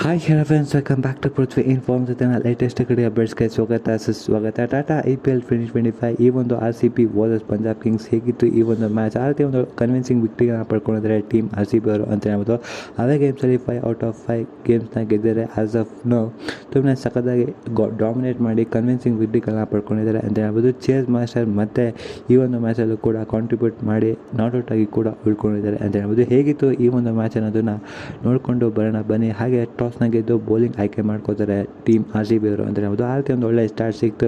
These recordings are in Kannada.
Hi hello friends, welcome back to Prithvi informs ಜೊತೆ ಲೇಟೆಸ್ಟ್ ಕಡೆ ಅಪ್ಡೇಟ್ಸ್ಗೆ ಸ್ವಾಗತ. ಟಾಟಾ IPL 2025 ಈ ಒಂದು RCB ವರ್ಸಸ್ ಪಂಜಾಬ್ ಕಿಂಗ್ಸ್ ಹೇಗಿತ್ತು ಈ ಒಂದು ಮ್ಯಾಚ್. ಆ ರೀತಿ ಒಂದು ಕನ್ವಿನ್ಸಿಂಗ್ ವಿಕ್ಟ್ರಿಗಳನ್ನ ಪಡ್ಕೊಂಡಿದ್ದಾರೆ ಟೀಮ್ RCB ಅವರು ಅಂತ ಹೇಳ್ಬೋದು. ಅವೇ ಗೇಮ್ಸಲ್ಲಿ 5/5 ಗೇಮ್ಸ್ನ ಗೆದ್ದಿದ್ದಾರೆ. ಆಸ್ ಆಫ್ ನೋ ತುಂಬಾ ಸಖತ್ತಾಗಿ ಡಾಮಿನೇಟ್ ಮಾಡಿ ಕನ್ವಿನ್ಸಿಂಗ್ ವಿಕ್ಟ್ರಿಗಳನ್ನ ಪಡ್ಕೊಂಡಿದ್ದಾರೆ ಅಂತ ಹೇಳ್ಬೋದು. ಚೇಸ್ ಮಾಸ್ಟರ್ ಮತ್ತೆ ಈ ಒಂದು ಮ್ಯಾಚಲ್ಲೂ ಕೂಡ ಕಾಂಟ್ರಿಬ್ಯೂಟ್ ಮಾಡಿ ನಾಟ್ಔಟ್ ಆಗಿ ಕೂಡ ಉಳ್ಕೊಂಡಿದ್ದಾರೆ ಅಂತ ಹೇಳ್ಬೋದು. ಹೇಗಿತ್ತು ಈ ಒಂದು ಮ್ಯಾಚ್ ಅನ್ನೋದನ್ನು ನೋಡಿಕೊಂಡು ಬರೋಣ ಬನ್ನಿ. ಹಾಗೆ ಟಾಸ್ನ ಗೆದ್ದು ಬೌಲಿಂಗ್ ಆಯ್ಕೆ ಮಾಡ್ಕೋತಾರೆ ಟೀಮ್ RCB ಅವರು ಅಂತ ಹೇಳ್ಬೋದು. ಆ ರೀತಿ ಒಂದು ಒಳ್ಳೆ ಸ್ಟಾರ್ಟ್ ಸಿಕ್ತು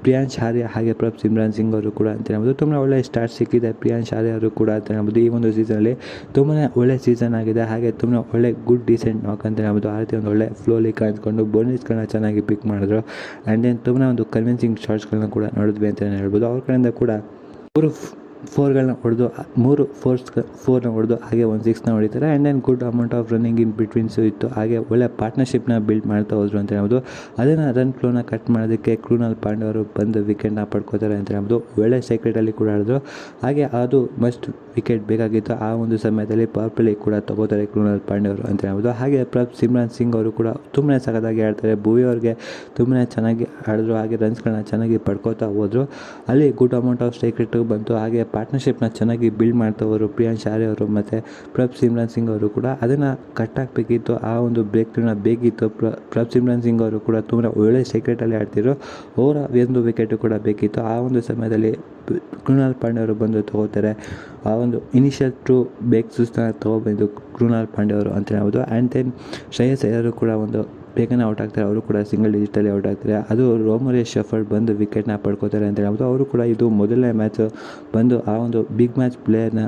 ಪ್ರಿಯಾಂಶ್ ಆರ್ಯ ಹಾಗೆ ಸಿಮ್ರಾನ್ ಸಿಂಗ್ ಅವರು ಕೂಡ ಅಂತ ಹೇಳ್ಬೋದು. ತುಂಬ ಒಳ್ಳೆ ಸ್ಟಾರ್ಟ್ ಸಿಕ್ಕಿದೆ ಪ್ರಿಯಾಂಶ್ ಆರ್ಯ ಅವರು ಕೂಡ ಅಂತ ಹೇಳ್ಬೋದು. ಈ ಒಂದು ಸೀಸನಲ್ಲಿ ತುಂಬಾ ಒಳ್ಳೆ ಸೀಸನ್ ಆಗಿದೆ. ಹಾಗೆ ತುಂಬ ಒಳ್ಳೆ ಗುಡ್ ಡೀಸೆಂಟ್ ನಾಕ್ ಅಂತ ಹೇಳ್ಬೋದು. ಆ ರೀತಿ ಒಂದು ಒಳ್ಳೆ ಫ್ಲೋಲಿ ಕಾಣಿಸ್ಕೊಂಡು ಬೌಲಿಂಗ್ಸ್ಗಳನ್ನ ಚೆನ್ನಾಗಿ ಪಿಕ್ ಮಾಡಿದ್ರು. ಆ್ಯಂಡ್ ದೆನ್ ತುಂಬ ಒಂದು ಕನ್ವಿನ್ಸಿಂಗ್ ಶಾಟ್ಸ್ಗಳನ್ನ ಕೂಡ ನೋಡಿದ್ವಿ ಅಂತ ಹೇಳ್ಬೋದು. ಅವ್ರ ಕಡೆಯಿಂದ ಕೂಡ 4ಗಳನ್ನ ಹೊಡೆದು 3 4ನ ಹೊಡೆದು ಹಾಗೆ 1 6ನ ಹೊಡಿತಾರೆ. And then good amount of running in betweens ಇತ್ತು. ಹಾಗೆ ಒಳ್ಳೆ ಪಾರ್ಟ್ನರ್ಶಿಪ್ನ ಬಿಲ್ಡ್ ಮಾಡ್ತಾ ಹೋದ್ರು ಅಂತ ಹೇಳ್ಬೋದು. ಅದನ್ನು ರನ್ ಫ್ಲೋನ ಕಟ್ ಮಾಡೋದಕ್ಕೆ ಕೃಣಾಲ್ ಪಾಂಡ್ಯ ಅವರು ಬಂದು ವಿಕೆಟ್ನ ಪಡ್ಕೋತಾರೆ ಅಂತ ಹೇಳ್ಬೋದು. ಒಳ್ಳೆ ಸೆಕ್ರೆಟಲ್ಲಿ ಕೂಡ ಆಡಿದ್ರು. ಹಾಗೆ ಅದು ಮಸ್ಟ್ ವಿಕೆಟ್ ಬೇಕಾಗಿತ್ತು. ಆ ಒಂದು ಸಮಯದಲ್ಲಿ ಪವರ್ ಪ್ಲೇ ಕೂಡ ತಗೋತಾರೆ ಕೃಣಾಲ್ ಪಾಂಡ್ಯ ಅವರು ಅಂತ ಹೇಳ್ಬೋದು. ಹಾಗೆ ಸಿಮ್ರಾನ್ ಸಿಂಗ್ ಅವರು ಕೂಡ ತುಂಬಾ ಸಖತ್ತಾಗಿ ಆಡ್ತಾರೆ. ಭುವಿ ಅವ್ರಿಗೆ ತುಂಬಾ ಚೆನ್ನಾಗಿ ಆಡಿದ್ರು. ಹಾಗೆ ರನ್ಸ್ಗಳನ್ನ ಚೆನ್ನಾಗಿ ಪಡ್ಕೋತಾ ಹೋದರು. ಅಲ್ಲಿ good amount of strike rate ಬಂತು. ಹಾಗೆ ಪಾರ್ಟ್ನರ್ಶಿಪ್ನ ಚೆನ್ನಾಗಿ ಬಿಲ್ಡ್ ಮಾಡ್ತವರು ಪ್ರಿಯಾಂಶ್ ಆರ್ಯ ಅವರು ಮತ್ತು ಸಿಮ್ರಾನ್ ಸಿಂಗ್ ಅವರು ಕೂಡ ಅದನ್ನು ಕಟ್ಟಾಕಬೇಕಿತ್ತು. ಆ ಒಂದು ಬ್ರೇಕ್ ಥ್ರೂನ ಬೇಕಿತ್ತು. ಸಿಮ್ರಾನ್ ಸಿಂಗ್ ಅವರು ಕೂಡ ತುಂಬ ಒಳ್ಳೆ ಸೆಕ್ರೆಟಲ್ಲಿ ಆಡ್ತಿದ್ರು. ಅವರ ಒಂದು ವಿಕೆಟು ಕೂಡ ಬೇಕಿತ್ತು. ಆ ಒಂದು ಸಮಯದಲ್ಲಿ ಕೃಣಾಲ್ ಪಾಂಡ್ಯ ಅವರು ಬಂದು ತಗೋತಾರೆ. ಆ ಒಂದು ಇನಿಷಿಯಲ್ ಬೇಕ್ ಸುಸ್ತನ್ನ ತೊಗೊಬಂದು ಕೃಣಾಲ್ ಪಾಂಡ್ಯ ಅವರು ಅಂತ ಹೇಳ್ಬೋದು. ಆ್ಯಂಡ್ ದೆನ್ ಶ್ರೇಯಸ್ ಅಯ್ಯರ್ ಕೂಡ ಒಂದು ಬೇಗನೆ ಔಟ್ ಆಗ್ತಾರೆ. ಅವರು ಕೂಡ ಸಿಂಗಲ್ ಡಿಜಿಟಲ್ಲಿ ಔಟ್ ಆಗ್ತಾರೆ. ಅದು ರೋಮರಿ ಶಫರ್ಡ್ ಬಂದು ವಿಕೆಟ್ನ ಪಡ್ಕೋತಾರೆ ಅಂತ ಹೇಳ್ಬೋದು. ಅವರು ಕೂಡ ಇದು ಮೊದಲನೇ ಮ್ಯಾಚ್ ಬಂದು ಆ ಒಂದು ಬಿಗ್ ಮ್ಯಾಚ್ ಪ್ಲೇಯರ್ನ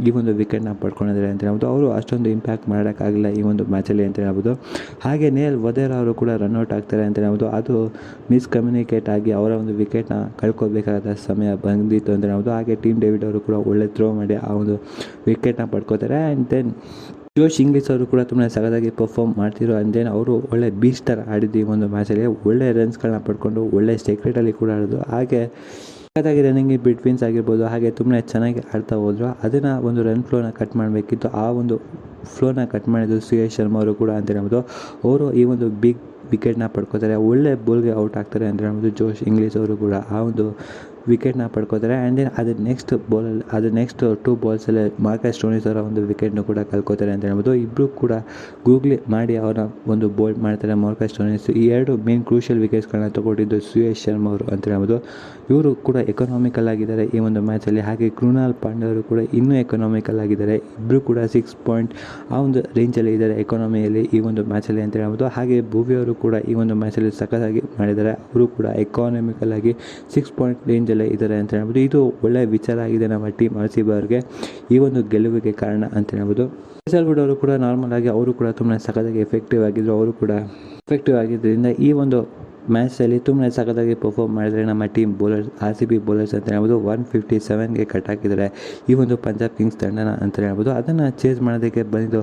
ಈ ಒಂದು ವಿಕೆಟ್ನ ಪಡ್ಕೊಂಡಿದ್ದಾರೆ ಅಂತ ಹೇಳ್ಬೋದು. ಅವರು ಅಷ್ಟೊಂದು ಇಂಪ್ಯಾಕ್ಟ್ ಮಾಡೋಕ್ಕಾಗಲ್ಲ ಈ ಒಂದು ಮ್ಯಾಚಲ್ಲಿ ಅಂತ ಹೇಳ್ಬೋದು. ಹಾಗೆ ನೇಲ್ ವಧೇರಾ ಅವರು ಕೂಡ ರನ್ಔಟ್ ಆಗ್ತಾರೆ ಅಂತ ಹೇಳ್ಬೋದು. ಅದು ಮಿಸ್ಕಮ್ಯುನಿಕೇಟ್ ಆಗಿ ಅವರ ಒಂದು ವಿಕೆಟ್ನ ಕಳ್ಕೊಬೇಕಾದ ಸಮಯ ಬಂದಿತ್ತು ಅಂತ ಹೇಳ್ಬೋದು. ಹಾಗೆ ಟೀಮ್ ಡೇವಿಡ್ ಅವರು ಕೂಡ ಒಳ್ಳೆ ಥ್ರೋ ಮಾಡಿ ಆ ಒಂದು ವಿಕೆಟ್ನ ಪಡ್ಕೋತಾರೆ. ಆ್ಯಂಡ್ ದೆನ್ ಜೋಶ್ ಇಂಗ್ಲಿಷ್ ಅವರು ಕೂಡ ತುಂಬ ಸಖತ್ತಾಗಿ ಪರ್ಫಾರ್ಮ್ ಮಾಡ್ತಿರೋ. ಆ್ಯಂಡ್ ದೆನ್ ಅವರು ಒಳ್ಳೆ ಬೀಚ್ ಥರ ಆಡಿದ್ದು ಈ ಒಂದು ಮ್ಯಾಚಲ್ಲಿ. ಒಳ್ಳೆ ರನ್ಸ್ಗಳನ್ನ ಪಡ್ಕೊಂಡು ಒಳ್ಳೆ ಸೆಕ್ರೆಟಲ್ಲಿ ಕೂಡ ಆಡೋದು. ಹಾಗೆ ಸಖತ್ತಾಗಿ ರನ್ನಿಂಗ್ ಬಿಟ್ವೀನ್ಸ್ ಆಗಿರ್ಬೋದು. ಹಾಗೆ ತುಂಬ ಚೆನ್ನಾಗಿ ಆಡ್ತಾ ಹೋದರು. ಅದನ್ನು ಒಂದು ರನ್ ಫ್ಲೋನ ಕಟ್ ಮಾಡಬೇಕಿತ್ತು. ಆ ಒಂದು ಫ್ಲೋನ ಕಟ್ ಮಾಡಿದ್ದು ಸುಯೇಶ್ ಶರ್ಮಾ ಅವರು ಕೂಡ ಅಂತ ಹೇಳ್ಬೋದು. ಅವರು ಈ ಒಂದು ಬಿಗ್ ವಿಕೆಟ್ನ ಪಡ್ಕೋತಾರೆ. ಒಳ್ಳೆ ಬೋಲ್ಗೆ ಔಟ್ ಆಗ್ತಾರೆ ಅಂತ ಹೇಳ್ಬೋದು. ಜೋಶ್ ಇಂಗ್ಲಿಷ್ ಅವರು ಕೂಡ ಆ ಒಂದು ವಿಕೆಟ್ನ ಪಡ್ಕೋತಾರೆ. ಆ್ಯಂಡ್ ದೆನ್ ಅದು ನೆಕ್ಸ್ಟ್ 2 ಬಾಲ್ಸಲ್ಲೇ ಮಾರ್ಕಸ್ ಸ್ಟೋನಿಸ್ ಅವರ ಒಂದು ವಿಕೆಟ್ನು ಕೂಡ ಕಳ್ಕೊತಾರೆ ಅಂತ ಹೇಳ್ಬೋದು. ಇಬ್ಬರು ಕೂಡ ಗೂಗ್ಲಿ ಮಾಡಿ ಅವರ ಒಂದು ಬೋಲ್ಡ್ ಮಾಡ್ತಾರೆ ಮಾರ್ಕಸ್ ಸ್ಟೋನಿಸ್. ಈ 2 ಮೇನ್ ಕ್ರೂಷಿಯಲ್ ವಿಕೆಟ್ಸ್ಗಳನ್ನ ತಗೊಂಡಿದ್ದು ಸುಯೇಶ್ ಶರ್ಮಾ ಅವರು ಅಂತ ಹೇಳ್ಬೋದು. ಇವರು ಕೂಡ ಎಕನಾಮಿಕಲ್ ಆಗಿದ್ದಾರೆ ಈ ಒಂದು ಮ್ಯಾಚಲ್ಲಿ. ಹಾಗೆ ಕೃಣಾಲ್ ಪಾಂಡ್ಯ ಅವರು ಕೂಡ ಇನ್ನೂ ಎಕನಾಮಿಕಲ್ ಆಗಿದ್ದಾರೆ. ಇಬ್ಬರು ಕೂಡ 6 ಪಾಯಿಂಟ್ ಆ ಒಂದು ರೇಂಜಲ್ಲಿ ಇದ್ದಾರೆ ಎಕಾನಮಿಯಲ್ಲಿ ಈ ಒಂದು ಮ್ಯಾಚಲ್ಲಿ ಅಂತ ಹೇಳ್ಬೋದು. ಹಾಗೆ ಭುವಿ ಅವರು ಕೂಡ ಈ ಒಂದು ಮ್ಯಾಚಲ್ಲಿ ಸಖತ್ತಾಗಿ ಮಾಡಿದ್ದಾರೆ. ಅವರು ಕೂಡ ಎಕಾನಮಿಕಲ್ ಆಗಿ 6 ಪಾಯಿಂಟ್ ರೇಂಜಲ್ಲೇ ಇದ್ದಾರೆ ಅಂತ ಹೇಳ್ಬೋದು. ಇದು ಒಳ್ಳೆಯ ವಿಚಾರ ಆಗಿದೆ ನಮ್ಮ ಟೀಮ್ RCB ಅವ್ರಿಗೆ ಈ ಒಂದು ಗೆಲುವಿಗೆ ಕಾರಣ ಅಂತ ಹೇಳ್ಬೋದು. ವುಡ್ ಅವರು ಕೂಡ ನಾರ್ಮಲ್ ಆಗಿ ಅವರು ಕೂಡ ತುಂಬ ಸಖತ್ತಾಗಿ ಎಫೆಕ್ಟಿವ್ ಆಗಿದ್ದರು. ಅವರು ಕೂಡ ಎಫೆಕ್ಟಿವ್ ಆಗಿದ್ದರಿಂದ ಈ ಒಂದು ಮ್ಯಾಚಲ್ಲಿ ತುಂಬ ಸಖತ್ತಾಗಿ ಪರ್ಫಾರ್ಮ್ ಮಾಡಿದರೆ ನಮ್ಮ ಟೀಮ್ RCB ಬೌಲರ್ಸ್ ಅಂತ ಹೇಳ್ಬೋದು. 157ಗೆ ಕಟ್ ಹಾಕಿದ್ದಾರೆ ಈ ಒಂದು ಪಂಜಾಬ್ ಕಿಂಗ್ಸ್ ತಂಡನ ಅಂತ ಹೇಳ್ಬೋದು. ಅದನ್ನು ಚೇಸ್ ಮಾಡೋದಕ್ಕೆ ಬಂದಿದ್ದು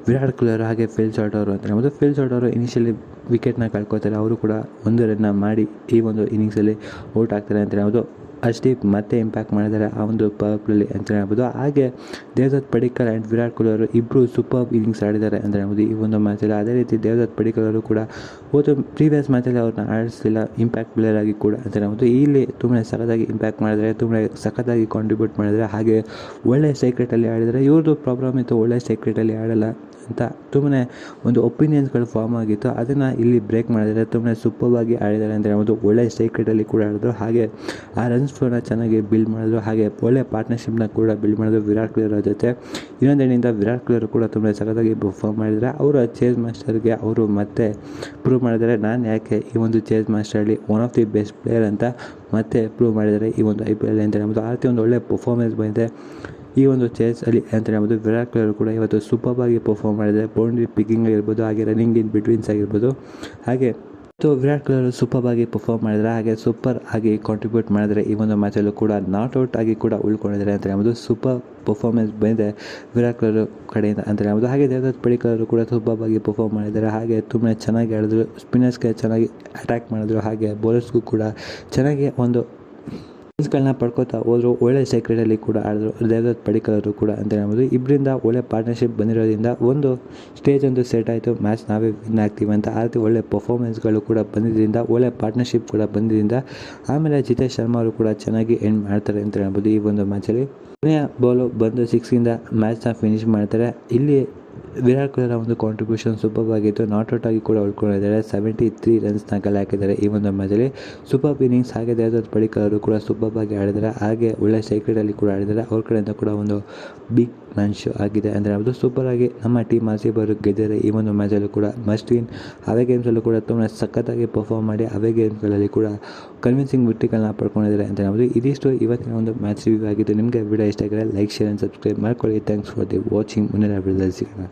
ವಿರಾಟ್ ಕೊಹ್ಲಿ ಅವರು ಹಾಗೆ ಫಿಲ್ ಶಾರ್ಟ್ ಅವರು ಅಂತ ಹೇಳ್ಬೋದು. ಫಿಲ್ ಶಾರ್ಟ್ ಅವರು ಇನಿಷಿಯಲಿ ವಿಕೆಟ್ನ ಕಳ್ಕೊತಾರೆ. ಅವರು ಕೂಡ 1 ರನ್ನ ಮಾಡಿ ಈ ಒಂದು ಇನ್ನಿಂಗ್ಸಲ್ಲಿ ಔಟ್ ಆಗ್ತಾರೆ ಅಂತ ಹೇಳ್ಬೋದು. ಅಷ್ಟೀಪ್ ಮತ್ತೆ ಇಂಪ್ಯಾಕ್ಟ್ ಮಾಡಿದ್ದಾರೆ ಆ ಒಂದು ಪವರ್ ಪ್ಲೇಲಿ ಅಂತ ಹೇಳ್ಬೋದು. ಹಾಗೆ ದೇವದತ್ ಪಡಿಕ್ಕಲ್ ಆ್ಯಂಡ್ ವಿರಾಟ್ ಕೊಹ್ಲಿ ಅವರು ಇಬ್ಬರು ಸೂಪರ್ ಇನ್ನಿಂಗ್ಸ್ ಆಡಿದ್ದಾರೆ ಅಂತ ಹೇಳ್ಬೋದು ಈ ಒಂದು ಮ್ಯಾಚಲ್ಲಿ. ಅದೇ ರೀತಿ ದೇವದತ್ ಪಡಿಕ್ಕಲ್ ಅವರು ಕೂಡ ಪ್ರೀವಿಯಸ್ ಮ್ಯಾಚಲ್ಲಿ ಅವ್ರನ್ನ ಆಡಿಸಲಿಲ್ಲ ಇಂಪ್ಯಾಕ್ಟ್ ಪ್ಲೇಯರ್ ಆಗಿ ಕೂಡ ಅಂತ ಹೇಳ್ಬೋದು. ಇಲ್ಲಿ ತುಂಬ ಸಖತ್ತಾಗಿ ಇಂಪ್ಯಾಕ್ಟ್ ಮಾಡಿದರೆ, ತುಂಬ ಸಖತ್ತಾಗಿ ಕಾಂಟ್ರಿಬ್ಯೂಟ್ ಮಾಡಿದರೆ. ಹಾಗೆ ಒಳ್ಳೆ ಸೆಕ್ರೆಟಲ್ಲಿ ಆಡಿದರೆ. ಇವ್ರದ್ದು ಪ್ರಾಬ್ಲಮ್ ಇತ್ತು ಒಳ್ಳೆ ಸೆಕ್ರೆಟಲ್ಲಿ ಆಡಲ್ಲ ಅಂತ ತುಂಬನೇ ಒಂದು ಒಪಿನಿಯನ್ಸ್ಗಳು ಫಾರ್ಮ್ ಆಗಿತ್ತು. ಅದನ್ನು ಇಲ್ಲಿ ಬ್ರೇಕ್ ಮಾಡಿದರೆ ತುಂಬನೇ ಸೂಪರ್ವಾಗಿ ಆಡಿದ್ದಾರೆ ಅಂತ ಹೇಳ್ಬೋದು. ಒಳ್ಳೆ ಸೆಕ್ರೆಟಲ್ಲಿ ಕೂಡ ಆಡಿದ್ರು. ಹಾಗೆ ಆ ರನ್ಸ್ ಫ್ಲೋನ ಚೆನ್ನಾಗಿ ಬಿಲ್ಡ್ ಮಾಡಿದ್ರು. ಹಾಗೆ ಒಳ್ಳೆ ಪಾರ್ಟ್ನರ್ಶಿಪ್ನ ಕೂಡ ಬಿಲ್ಡ್ ಮಾಡಿದ್ರು ವಿರಾಟ್ ಕೊಹ್ಲಿ ಅವರ ಜೊತೆ. ಇನ್ನೊಂದೆಡೆಯಿಂದ ವಿರಾಟ್ ಕೊಹ್ಲಿ ಅವರು ಕೂಡ ತುಂಬ ಸಖತ್ತಾಗಿ ಪರ್ಫಾರ್ಮ್ ಮಾಡಿದ್ದಾರೆ. ಅವರ ಚೇಸ್ ಮಾಸ್ಟರ್ಗೆ ಅವರು ಮತ್ತೆ ಪ್ರೂವ್ ಮಾಡಿದ್ದಾರೆ, ನಾನು ಯಾಕೆ ಈ ಒಂದು ಚೇಸ್ ಮಾಸ್ಟರಲ್ಲಿ one of the best player ಅಂತ ಮತ್ತೆ ಪ್ರೂವ್ ಮಾಡಿದ್ದಾರೆ ಈ ಒಂದು IPL ಅಂತ ಹೇಳ್ಬೋದು. ಆ ರೀತಿ ಒಂದು ಒಳ್ಳೆ ಪರ್ಫಾರ್ಮೆನ್ಸ್ ಬಂದಿದೆ ಈ ಒಂದು ಚೇಸಲ್ಲಿ ಅಂತ ಹೇಳ್ಬೋದು. ವಿರಾಟ್ ಕೊಹ್ಲಿ ಅವರು ಕೂಡ ಇವತ್ತು ಸೂಪರ್ವಾಗಿ ಪರ್ಫಾರ್ಮ್ ಮಾಡಿದ್ದಾರೆ. ಬೌಂಡ್ರಿ ಪಿಕ್ಕಿಂಗ್ ಆಗಿರ್ಬೋದು, ಹಾಗೆ ರನ್ನಿಂಗ್ ಇನ್ ಬಿಟ್ವೀನ್ಸ್ ಆಗಿರ್ಬೋದು. ಹಾಗೆ ವಿರಾಟ್ ಕೊಹ್ಲಿ ಅವರು ಸೂಪರ್ವಾಗಿ ಪರ್ಫಾರ್ಮ್ ಮಾಡಿದ್ದಾರೆ. ಹಾಗೆ ಸೂಪರ್ ಆಗಿ ಕಾಂಟ್ರಿಬ್ಯೂಟ್ ಮಾಡಿದರೆ ಈ ಒಂದು ಮ್ಯಾಚಲ್ಲೂ ಕೂಡ ನಾಟ್ಔಟ್ ಆಗಿ ಕೂಡ ಉಳ್ಕೊಂಡಿದ್ದಾರೆ ಅಂತ ಹೇಳ್ಬೋದು. ಸೂಪರ್ ಪರ್ಫಾರ್ಮೆನ್ಸ್ ಬಂದಿದೆ ವಿರಾಟ್ ಕೊಹ್ಲಿ ಕಡೆಯಿಂದ ಅಂತ ಹೇಳ್ಬೋದು. ಹಾಗೆ ದೇವದತ್ ಪಡಿಕ್ಕಲ್ ಅವರು ಕೂಡ ಸೂಪರ್ವಾಗಿ ಪರ್ಫಾರ್ಮ್ ಮಾಡಿದ್ದಾರೆ. ಹಾಗೆ ತುಂಬ ಚೆನ್ನಾಗಿ ಆಡಿದ್ರು. ಸ್ಪಿನ್ನರ್ಸ್ಗೆ ಚೆನ್ನಾಗಿ ಅಟ್ಯಾಕ್ ಮಾಡಿದ್ರು. ಹಾಗೆ ಬೌಲರ್ಸ್ಗೂ ಕೂಡ ಚೆನ್ನಾಗಿ ಒಂದು ಗಳನ್ನ ಪಡ್ಕೋತಾ ಹೋದ್ರು. ಒಳ್ಳೆ ಸೆಕ್ರೆಟಲ್ಲಿ ಕೂಡ ಆಡಿದ್ರು ದೇವದತ್ ಪಡಿಕ್ಕಲ್ ಅವರು ಕೂಡ ಅಂತ ಹೇಳ್ಬೋದು. ಇಬ್ಬರಿಂದ ಒಳ್ಳೆ ಪಾರ್ಟ್ನರ್ಶಿಪ್ ಬಂದಿರೋದ್ರಿಂದ ಒಂದು ಸ್ಟೇಜ್ ಒಂದು ಸೆಟ್ ಆಯಿತು, ಮ್ಯಾಚ್ ನಾವೇ ವಿನ್ ಆಗ್ತೀವಿ ಅಂತ. ಆ ರೀತಿ ಒಳ್ಳೆ ಪರ್ಫಾರ್ಮೆನ್ಸ್ಗಳು ಕೂಡ ಬಂದಿದ್ದರಿಂದ, ಒಳ್ಳೆ ಪಾರ್ಟ್ನರ್ಶಿಪ್ ಕೂಡ ಬಂದಿದ್ದರಿಂದ ಆಮೇಲೆ ಜಿತೇಶ್ ಶರ್ಮಾ ಅವರು ಕೂಡ ಚೆನ್ನಾಗಿ ಎಂಡ್ ಮಾಡ್ತಾರೆ ಅಂತ ಹೇಳ್ಬೋದು. ಈ ಒಂದು ಮ್ಯಾಚಲ್ಲಿ ಕೊನೆಯ ಬಾಲು ಬಂದು 6 ಮ್ಯಾಚ್ನ ಫಿನಿಶ್ ಮಾಡ್ತಾರೆ. ಇಲ್ಲಿ ವಿರಾಟ್ ಕೊಹ್ಲಿ ಒಂದು ಕಾಂಟ್ರಿಬ್ಯೂಷನ್ ಸೂಪರ್ ಆಗಿತ್ತು. ನಾಟ್ಔಟ್ ಆಗಿ ಕೂಡ ಉಳ್ಕೊಂಡಿದ್ದಾರೆ. 73 ರನ್ಸ್ನ ಕಲೆ ಹಾಕಿದ್ದಾರೆ ಈ ಒಂದು ಮ್ಯಾಚಲ್ಲಿ. Super innings. ಹಾಗೆ ದೇವದತ್ ಪಡಿಕ್ಕಲ್ ಅವರು ಕೂಡ ಸೂಪರ್ ಆಗಿ ಆಡಿದ್ದಾರೆ. ಹಾಗೆ ಒಳ್ಳೆ ಸೈಕಲಲ್ಲಿ ಕೂಡ ಆಡಿದ್ದಾರೆ. ಅವ್ರ ಕಡೆಯಿಂದ ಕೂಡ ಒಂದು ಬಿಗ್ ಮ್ಯಾಚ್ ಆಗಿದೆ ಅಂದರೆ ಅದು ಸೂಪರ್ ಆಗಿ ನಮ್ಮ ಟೀಮ್ RCB ಅವರು ಗೆದ್ದಿದ್ದಾರೆ. ಈ ಒಂದು ಮ್ಯಾಚಲ್ಲೂ ಕೂಡ ಮಸ್ಟ್ ವಿನ್. ಅವೇ ಗೇಮ್ಸಲ್ಲೂ ಕೂಡ ತುಂಬ ಸಖತ್ತಾಗಿ ಪರ್ಫಾರ್ಮ್ ಮಾಡಿ ಅವೇ ಗೇಮ್ಸ್ಗಳಲ್ಲಿ ಕೂಡ ಕನ್ವಿನ್ಸಿಂಗ್ ವಿಕ್ಟರಿಗಳನ್ನ ಪಡ್ಕೊಂಡಿದ್ದಾರೆ ಅಂತ ಹೇಳ್ಬೋದು. ಇದಿಷ್ಟು ಇವತ್ತಿನ ಒಂದು ಮ್ಯಾಚ್ ರಿವ್ಯೂ ಆಗಿದ್ದು. ನಿಮಗೆ ವಿಡಿಯೋ ಇಷ್ಟ ಆಗಿದ್ರೆ ಲೈಕ್, ಶೇರ್ ಆ್ಯಂಡ್ ಸಬ್ಸ್ಕ್ರೈಬ್ ಮಾಡ್ಕೊಳ್ಳಿ. Thanks for the watching. ಮುಂದಿನ ವಿಡಿಯೋದಲ್ಲಿ ಸಿಗೋಣ.